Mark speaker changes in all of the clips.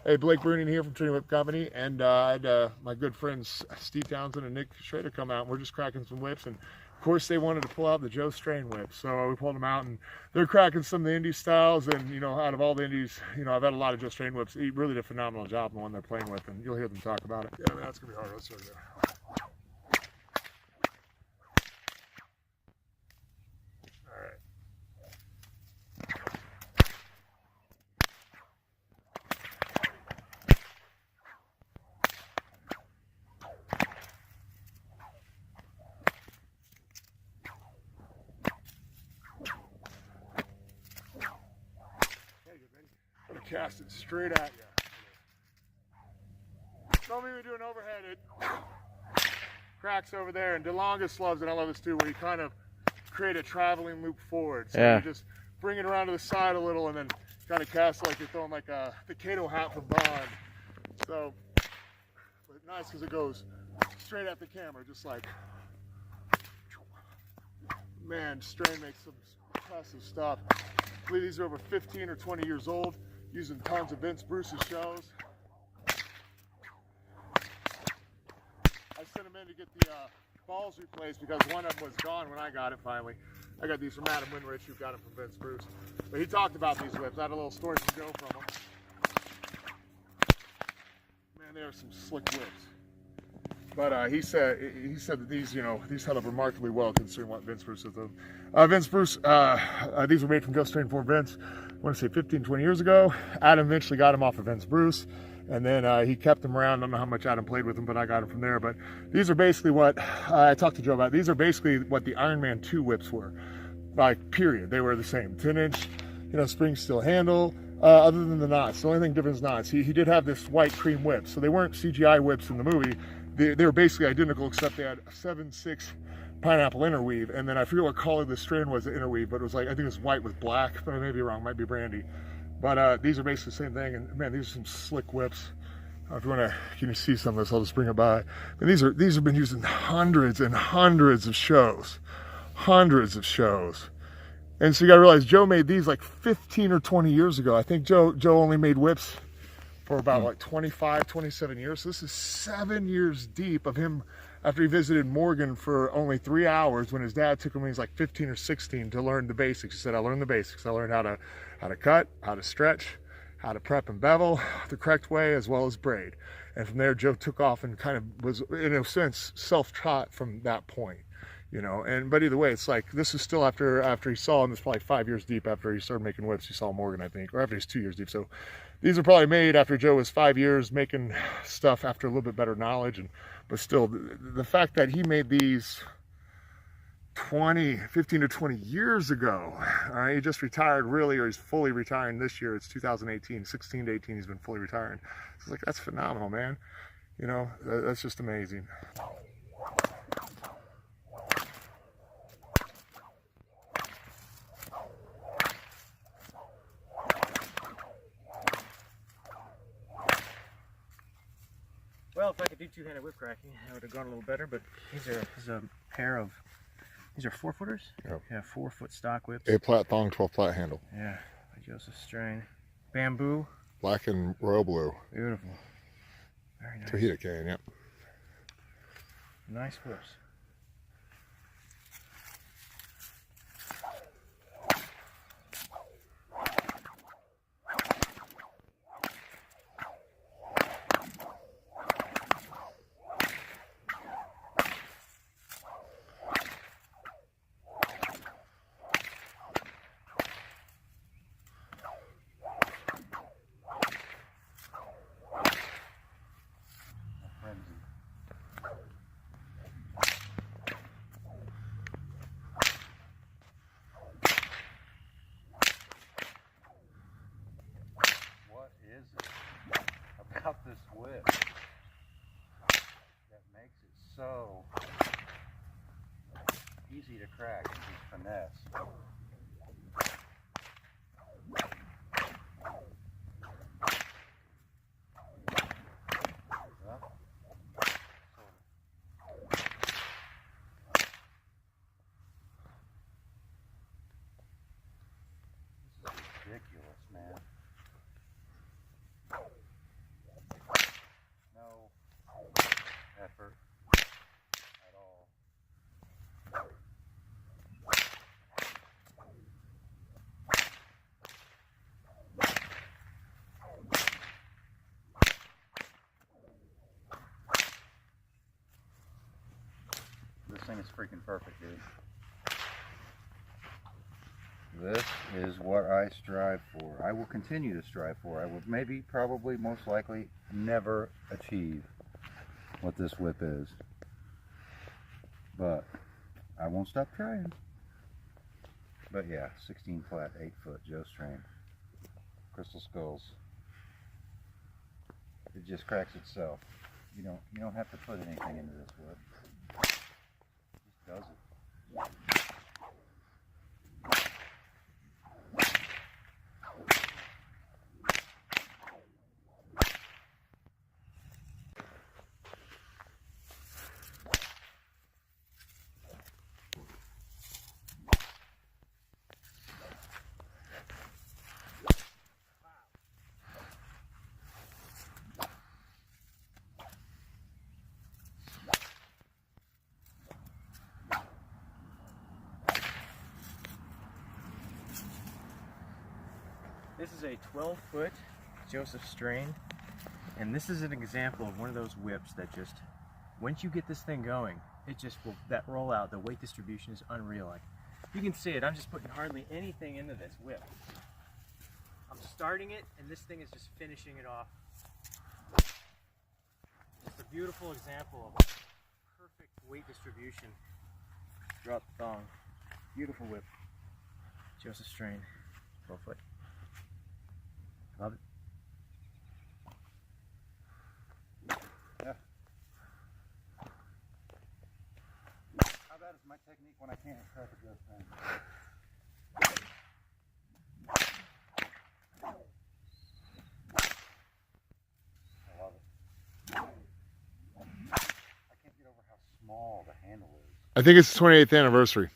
Speaker 1: Hey, Blake Bruning here from Trinity Whip Company, and I had my good friends Steve Townsend and Nick Schrader come out, and we're just cracking some whips, and of course they wanted to pull out the Joe Strain whip, so we pulled them out, and they're cracking some of the indie styles, and you know, out of all the indies, you know, I've had a lot of Joe Strain whips. He really did a phenomenal job on the one they're playing with, and you'll hear them talk about it. Yeah, man, that's gonna be hard. Let's show you. All right. I'm gonna cast it straight at you. Don't mean we do an overheaded. Cracks over there, and DeLongis loves it. I love this too, where you kind of create a traveling loop forward. So you just bring it around to the side a little, and then kind of cast like you're throwing like the Kato hat from Bond. So, but nice because it goes straight at the camera, just like, man, Strain makes some impressive stuff. I believe these are over 15 or 20 years old, using tons of Vince Bruce's shows. I sent them in to get the balls replaced because one of them was gone when I got it finally. I got these from Adam Winrich, who got them from Vince Bruce. But he talked about these whips. I had a little story from Joe from them. Man, they are some slick whips. But he said that these, you know, these held up remarkably well considering what Vince Bruce has done. Vince Bruce, these were made from Joe Strain for Vince, I want to say 15, 20 years ago. Adam eventually got them off of Vince Bruce, and then he kept them around. I don't know how much Adam played with them, but I got them from there. But these are basically what, I talked to Joe about, these are basically what the Iron Man 2 whips were. Like, period. They were the same. 10-inch, you know, spring steel handle, other than the knots. The only thing different is knots. He did have this white cream whip, so they weren't CGI whips in the movie. They were basically identical, except they had a 7/6 pineapple interweave, and then I forget what color the Strain was, the interweave, but it was like, I think it was white with black, but I may be wrong, might be brandy. But these are basically the same thing, and man, these are some slick whips. If you want to, can you see some of this? I'll just bring it by. And these have been used in hundreds and hundreds of shows, And so you got to realize Joe made these like 15 or 20 years ago. I think Joe only made whips for about like 25, 27 years. So this is 7 years deep of him after he visited Morgan for only 3 hours when his dad took him when he was like 15 or 16 to learn the basics. He said, I learned the basics. I learned how to cut, how to stretch, how to prep and bevel the correct way, as well as braid. And from there, Joe took off and kind of was, in a sense, self-taught from that point. You know, but either way, it's like, this is still after he saw him. It's probably 5 years deep after he started making whips. He saw Morgan, I think, or after he's 2 years deep. So these are probably made after Joe was 5 years making stuff after a little bit better knowledge. But still, the fact that he made these 15 to 20 years ago, he just retired really, or he's fully retiring this year. It's 2018, 16 to 18, he's been fully retiring. So it's like, that's phenomenal, man. You know, that's just amazing.
Speaker 2: Well, if I could do two-handed whip cracking, I would have gone a little better, but these are a pair of, these are 4-footers?
Speaker 1: Yep.
Speaker 2: Yeah, 4-foot stock whips.
Speaker 1: 8-plat thong, 12-plat handle.
Speaker 2: Yeah, by Joseph Strain. Bamboo.
Speaker 1: Black and royal blue.
Speaker 2: Beautiful. Very nice.
Speaker 1: Tahiti cane, yep.
Speaker 2: Nice whips.
Speaker 3: About this whip that makes it so easy to crack and just finesse. This is ridiculous, man. thing is freaking perfect, dude. This is what I strive for. I will continue to strive for. I will maybe, probably, most likely, never achieve what this whip is. But I won't stop trying. But yeah, 16 flat, 8 foot Joe strain. Crystal skulls. It just cracks itself. You don't have to put anything into this whip. It just does it.
Speaker 2: This is a 12-foot Joseph strain, and this is an example of one of those whips that just, once you get this thing going, it just will, that rollout, the weight distribution is unreal. Like, you can see it, I'm just putting hardly anything into this whip. I'm starting it, and this thing is just finishing it off. Just a beautiful example of perfect weight distribution throughout the thong. Beautiful whip. Joseph strain, 12-foot. Love it.
Speaker 3: Yeah. How bad is my technique when I can't crack a Joe strain? I love it. I can't get over how small the handle is.
Speaker 1: I think it's the 28th anniversary.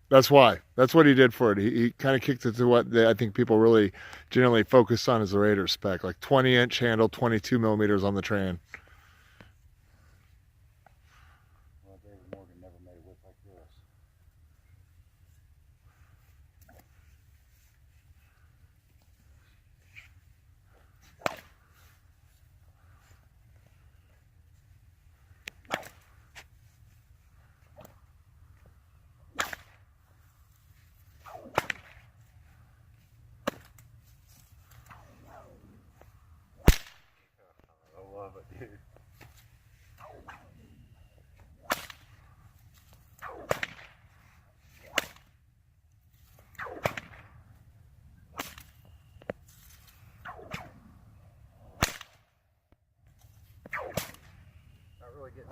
Speaker 1: That's why. That's what he did for it. He kind of kicked it to what I think people really generally focus on as the Raider spec, like 20-inch handle, 22 millimeters on the train.
Speaker 3: Well, David Morgan never made a whip like this. I love it, dude. Not really getting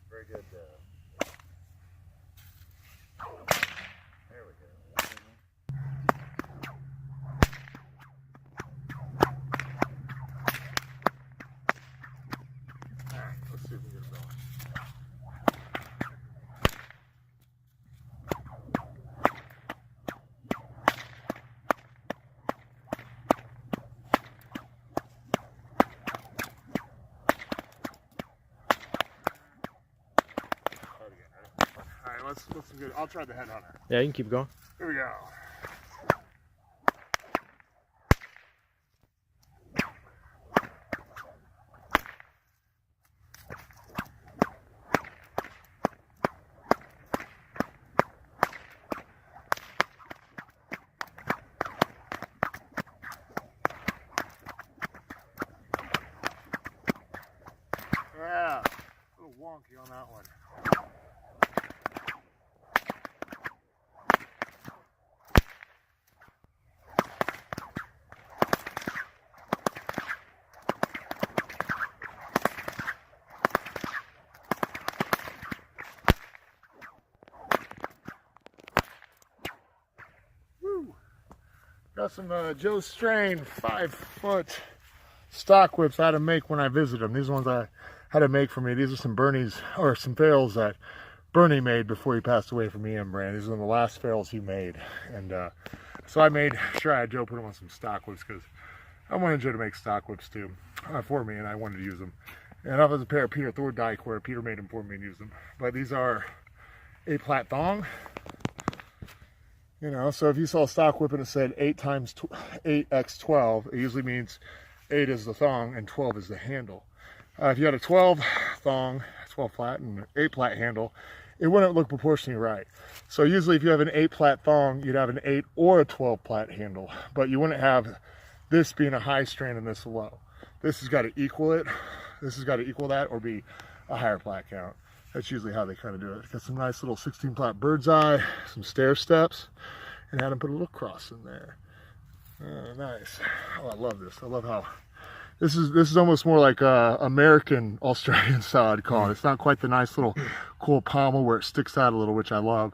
Speaker 3: very good. There we go.
Speaker 1: Alright, let's see if we can get it going. Alright, let's do it. I'll try the headhunter.
Speaker 2: Yeah, you can keep going.
Speaker 1: Here we go. Yeah, a little wonky on that one. Woo! Got some Joe Strain 5-foot stock whips I had to make when I visited them. These are ones I had to make for me. These are some Bernie's, or some fails that Bernie made before he passed away from EM brand. These are the last fails he made. And so I made sure I had Joe put them on some stock whips because I wanted Joe to make stock whips too for me, and I wanted to use them. And I have a pair of Peter Thor Dyke where Peter made them for me and used them. But these are a plat thong. You know, so if you saw a stock whip and it said 8x12, it usually means 8 is the thong and 12 is the handle. If you had a 12 thong, 12 plat and an 8 plat handle, it wouldn't look proportionally right. So usually if you have an 8 plat thong, you'd have an 8 or a 12 plat handle, but you wouldn't have this being a high strain and this low. This has got to equal it. This has got to equal that or be a higher plat count. That's usually how they kind of do it. Got some nice little 16 plat bird's eye, some stair steps, and had them put a little cross in there. Nice. Oh, I love this. I love how this is almost more like American Australian style, I'd call it. It's not quite the nice little cool pommel where it sticks out a little, which I love,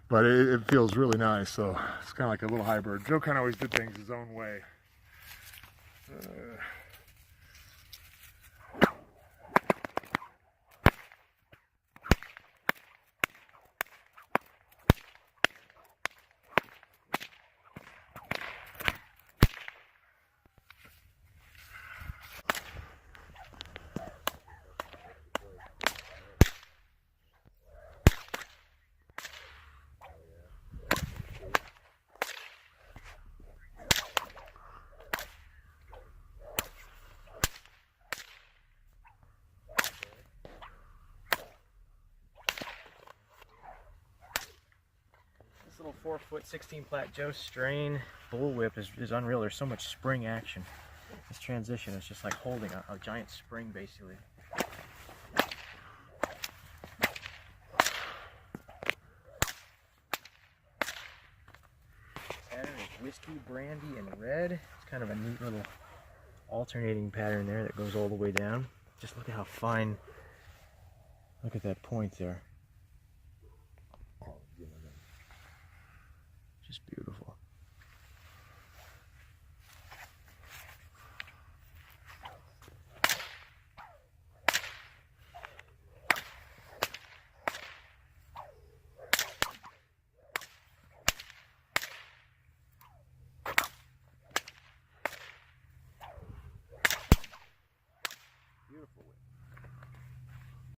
Speaker 1: but it feels really nice. So it's kind of like a little hybrid. Joe kind of always did things his own way.
Speaker 2: Little 4-foot 16 plat Joe strain bullwhip is unreal. There's so much spring action. This transition is just like holding a giant spring basically. Pattern is whiskey, brandy, and red. It's kind of a neat little alternating pattern there that goes all the way down. Just look at how fine. Look at that point there. Just beautiful.